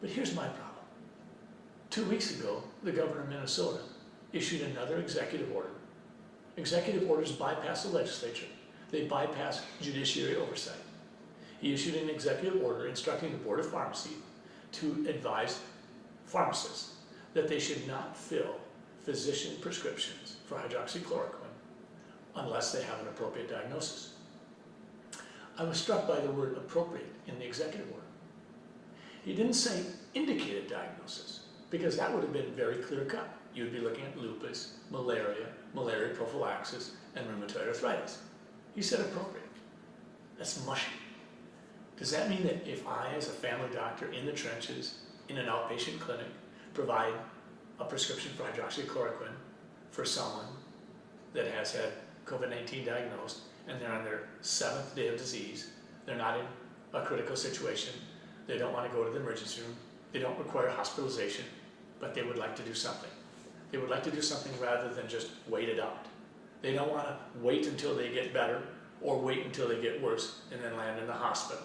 But here's my problem. 2 weeks ago, the governor of Minnesota issued another executive order. Executive orders bypass the legislature. They bypass judiciary oversight. He issued an executive order instructing the Board of Pharmacy to advise pharmacists that they should not fill physician prescriptions for hydroxychloroquine unless they have an appropriate diagnosis. I was struck by the word appropriate in the executive order. He didn't say indicated diagnosis, because that would have been very clear cut. You would be looking at lupus, malaria prophylaxis, and rheumatoid arthritis. He said appropriate. That's mushy. Does that mean that if I, as a family doctor in the trenches, in an outpatient clinic, provide a prescription for hydroxychloroquine for someone that has had COVID-19 diagnosed and they're on their 7th day of disease, they're not in a critical situation, they don't want to go to the emergency room, they don't require hospitalization, but they would like to do something. They would like to do something rather than just wait it out. They don't want to wait until they get better or wait until they get worse and then land in the hospital.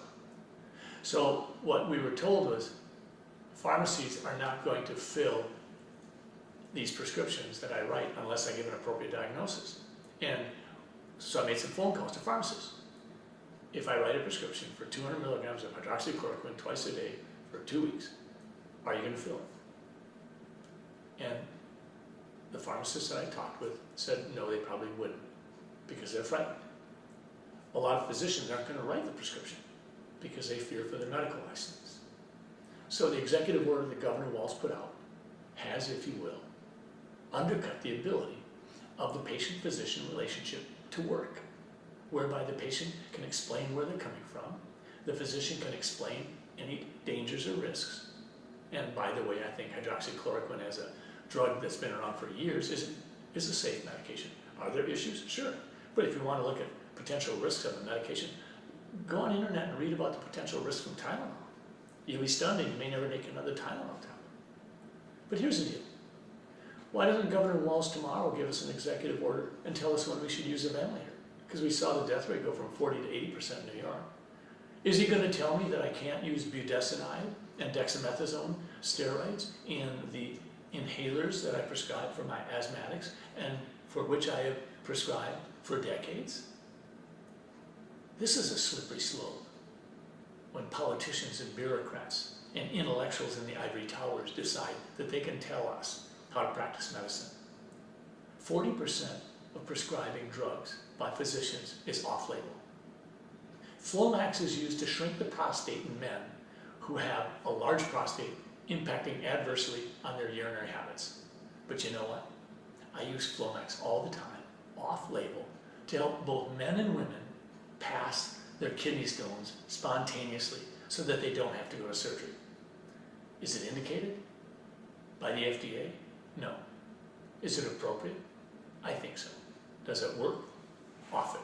So what we were told was pharmacies are not going to fill these prescriptions that I write unless I give an appropriate diagnosis. And so I made some phone calls to pharmacists. If I write a prescription for 200 milligrams of hydroxychloroquine twice a day for 2 weeks, are you going to fill it? And the pharmacists that I talked with said no, they probably wouldn't, because they're frightened. A lot of physicians aren't going to write the prescription because they fear for their medical license. So the executive order that Governor Walz put out has, if you will, undercut the ability of the patient-physician relationship to work, whereby the patient can explain where they're coming from, the physician can explain any dangers or risks. And by the way, I think hydroxychloroquine as a drug that's been around for years is a safe medication. Are there issues? Sure. But if you want to look at potential risks of the medication, go on the internet and read about the potential risks from Tylenol. You'll be stunned and you may never take another Tylenol tablet. But here's the deal. Why doesn't Governor Walz tomorrow give us an executive order and tell us when we should use a ventilator? Because we saw the death rate go from 40 to 80% in New York. Is he going to tell me that I can't use budesonide and dexamethasone steroids in the inhalers that I prescribe for my asthmatics and for which I have prescribed for decades? This is a slippery slope when politicians and bureaucrats and intellectuals in the ivory towers decide that they can tell us how to practice medicine. 40% of prescribing drugs by physicians is off-label. Flomax is used to shrink the prostate in men who have a large prostate, impacting adversely on their urinary habits. But you know what? I use Flomax all the time, off-label, to help both men and women pass their kidney stones spontaneously so that they don't have to go to surgery. Is it indicated by the FDA? No. Is it appropriate? I think so. Does it work? Often.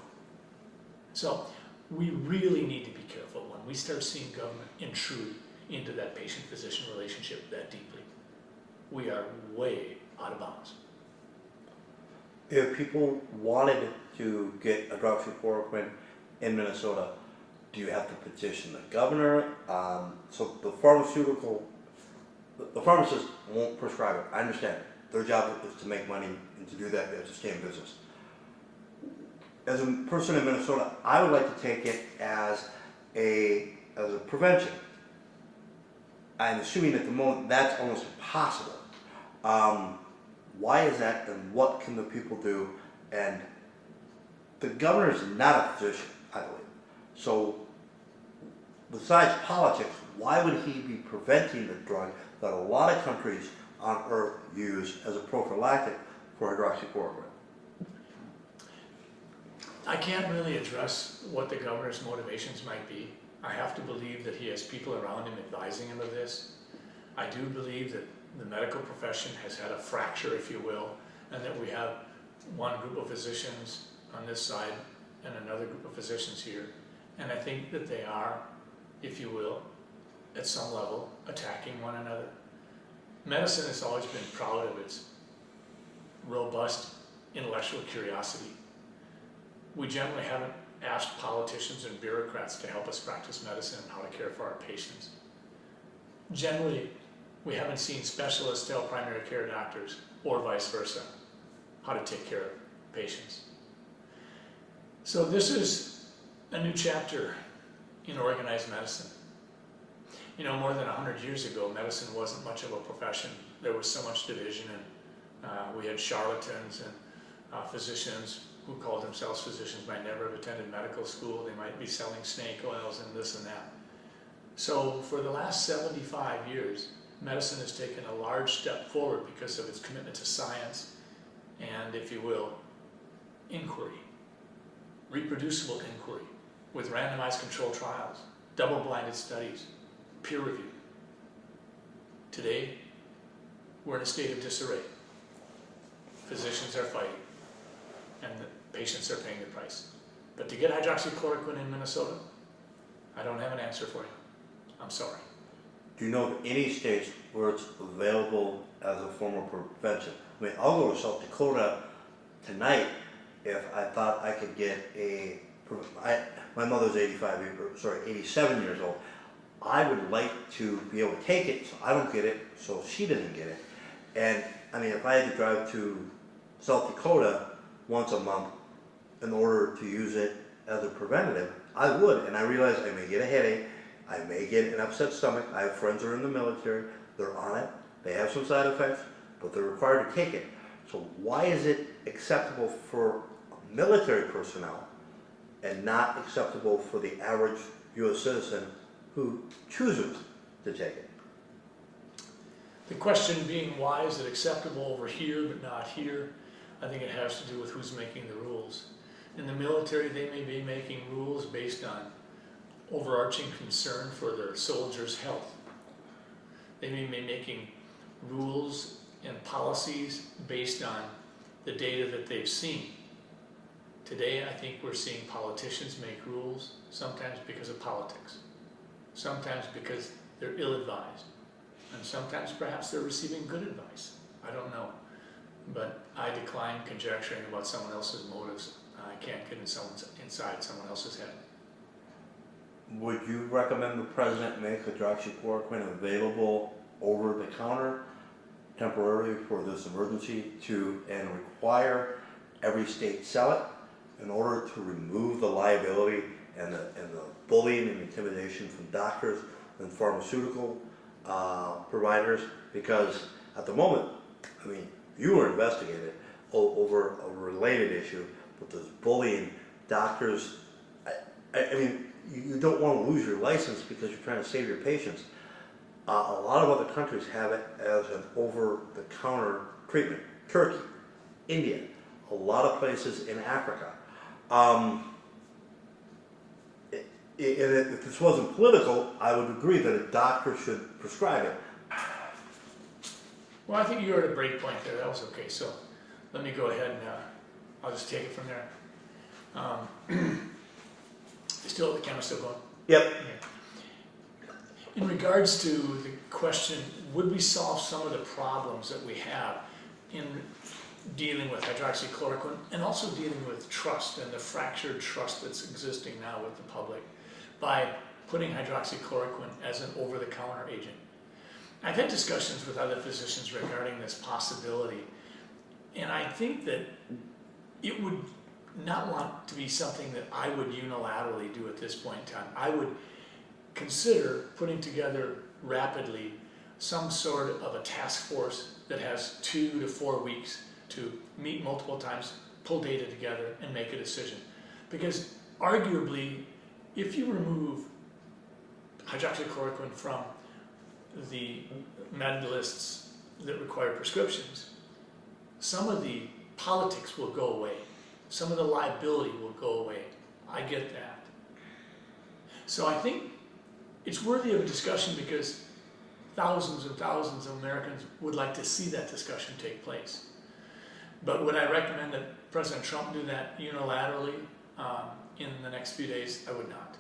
So we really need to be careful when we start seeing government intrude into that patient-physician relationship that deeply. We are way out of bounds. If people wanted to get hydroxychloroquine in Minnesota, do you have to petition the governor? So the pharmacist won't prescribe it. I understand. Their job is to make money, and to do that, they have to stay in business. As a person in Minnesota, I would like to take it as a prevention. I'm assuming at the moment that's almost impossible. Why is that, and what can the people do? And the governor is not a physician, I believe. So besides politics, why would he be preventing the drug that a lot of countries on earth use as a prophylactic for hydroxychloroquine? I can't really address what the governor's motivations might be. I have to believe that he has people around him advising him of this. I do believe that the medical profession has had a fracture, if you will, and that we have one group of physicians on this side and another group of physicians here. And I think that they are, if you will, at some level, attacking one another. Medicine has always been proud of its robust intellectual curiosity. We generally haven't asked politicians and bureaucrats to help us practice medicine and how to care for our patients. generally, we haven't seen specialists tell primary care doctors, or vice versa, how to take care of patients. So this is a new chapter in organized medicine. You know, more than 100 years ago, medicine wasn't much of a profession. There was so much division, and we had charlatans and physicians who called themselves physicians might never have attended medical school. They might be selling snake oils and this and that. So for the last 75 years, medicine has taken a large step forward because of its commitment to science and, if you will, inquiry, reproducible inquiry with randomized controlled trials, double-blinded studies, peer review. Today, we're in a state of disarray. Physicians are fighting, and the patients are paying the price. But to get hydroxychloroquine in Minnesota, I don't have an answer for you. I'm sorry. Do you know of any states where it's available as a form of prevention? I mean, I'll go to South Dakota tonight if I thought I could get my mother's 87 years old. I would like to be able to take it so I don't get it, so she doesn't get it. And I mean, if I had to drive to South Dakota once a month in order to use it as a preventative, I would. And I realize I may get a headache, I may get an upset stomach. I have friends that are in the military, they're on it, they have some side effects, but they're required to take it. So why is it acceptable for military personnel and not acceptable for the average U.S. citizen who chooses to take it? The question being, why is it acceptable over here but not here? I think it has to do with who's making the rules. In the military, they may be making rules based on overarching concern for their soldiers' health. They may be making rules and policies based on the data that they've seen. Today, I think we're seeing politicians make rules, sometimes because of politics, sometimes because they're ill-advised, and sometimes perhaps they're receiving good advice. I don't know. But I decline conjecturing about someone else's motives. I can't get inside someone else's head. Would you recommend the president make hydroxychloroquine available over the counter temporarily for this emergency and require every state sell it in order to remove the liability and the bullying and intimidation from doctors and pharmaceutical providers? Because at the moment, I mean, you were investigated over a related issue, but this bullying, doctors, I mean, you don't want to lose your license because you're trying to save your patients. A lot of other countries have it as an over-the-counter treatment. Turkey, India, a lot of places in Africa. If this wasn't political, I would agree that a doctor should prescribe it. Well, I think you were at a break point there. That was okay. So let me go ahead and I'll just take it from there. Still, the camera's still going? Yep. Yeah. In regards to the question, would we solve some of the problems that we have in dealing with hydroxychloroquine and also dealing with trust and the fractured trust that's existing now with the public by putting hydroxychloroquine as an over-the-counter agent? I've had discussions with other physicians regarding this possibility, and I think that it would not want to be something that I would unilaterally do at this point in time. I would consider putting together rapidly some sort of a task force that has 2 to 4 weeks to meet multiple times, pull data together, and make a decision. Because arguably, if you remove hydroxychloroquine from the med lists that require prescriptions, some of the politics will go away. Some of the liability will go away. I get that. So I think it's worthy of a discussion because thousands and thousands of Americans would like to see that discussion take place. But would I recommend that President Trump do that unilaterally in the next few days? I would not.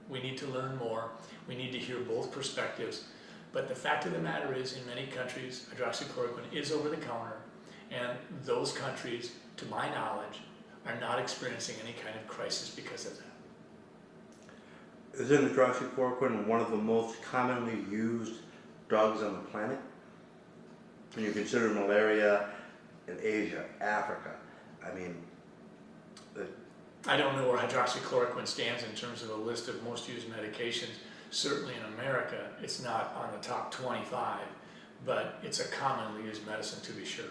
We need to learn more. We need to hear both perspectives. But the fact of the matter is, in many countries, hydroxychloroquine is over the counter, and those countries, to my knowledge, are not experiencing any kind of crisis because of that. Isn't hydroxychloroquine one of the most commonly used drugs on the planet. When you consider malaria in Asia, Africa, I mean, I don't know where hydroxychloroquine stands in terms of a list of most used medications. Certainly in America, it's not on the top 25, but it's a commonly used medicine to be sure.